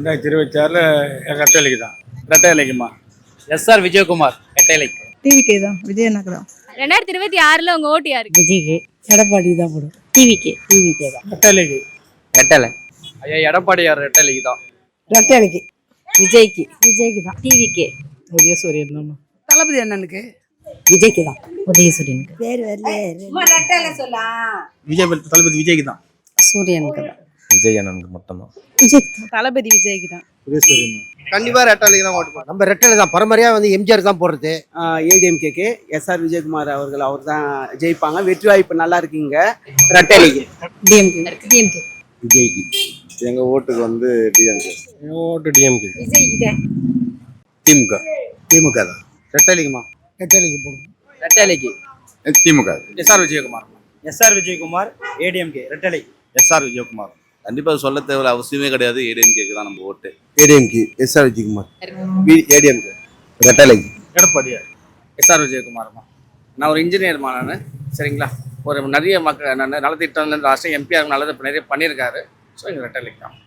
2026 ரெட்டலைக்கு தான். ரெட்டைலைக்குமா? எஸ்ஆர் விஜயகுமார் ரெட்டைலைக்கு. டிவிக்கே தான், விஜய் எனக்கு தான். 2026ல உங்க ஓட்டு யாருக்கு? விஜய்க்கு. எடப்பாடி தான் போடும். டிவிக்கே தான். ரெட்டலைக்கு. ரெட்டலை. ஐயா எடப்பாடியார் ரெட்டைலைக்கு தான். ரெட்டலைக்கு. விஜய்க்கு தான். டிவிக்கே. உதயசூரியன் தான். தளபதி அண்ணனுக்கு. விஜய்க்கு தான். உதயசூரியனுக்கு. பேர் வரல. விஜய் தளபதி விஜய்க்கு தான். சூரியனுக்கு தான். விஜய் அண்ணனுக்கு மட்டும்தான். தளபதி விஜய்க்கு தான். உதயசூரியன். கண்டிப்பா ரெட்டைலைக்கு தான் ஓட்டு போடுறோம். நம்ம ரெட்டலை தான் பரம்பரையா எம்ஜிஆர் தான் போடுறது. ஏடிஎம்கேக்கு எஸ்ஆர் விஜயகுமார் அவர்கள் அவர் தான் ஜெயிப்பாங்க. வெற்றி வாய்ப்பு நல்லா இருக்குங்க. ரெட்டலைக்கு. டிஎம்கே. விஜய்க்கு. எங்க ஓட்டுக்கு வந்து டிஎம்கே. ஓட்டு டிஎம்கே. விஜய்க்கு தான். திமுக தான். ரெட்டைலைக்குமா? ரெட்டலைக்கு போடும். ரெட்டைலைக்கு. திமுக. எஸ்ஆர் விஜயகுமார். எஸ்ஆர் விஜயகுமார் ஏடிஎம்கே ரெட்டலை. எஸ்ஆர் விஜயகுமார். கண்டிப்பா சொல்ல தேவையில்ல, அவசியமே கிடையாது. ஏடிஎம்கேக்கு தான் நம்ம ஓட்டு. ஏடிஎம்கே. எஸ்ஆர் விஜயகுமார். ஏடிஎம்கே. ரெட்டலைக்கு. எடப்பாடியார். எஸ்ஆர் விஜயகுமார்மா. நான் ஒரு இன்ஜினியர்மா. நான் சரிங்களா, ஒரு நிறைய மக்கள் நான் நலத்திட்டம்லேருந்து லாஸ்ட்டாக எம்பிஆர் நல்லது நிறைய பண்ணியிருக்காரு. ஸோ எங்கள் ரெட்டலைக்கு தான்.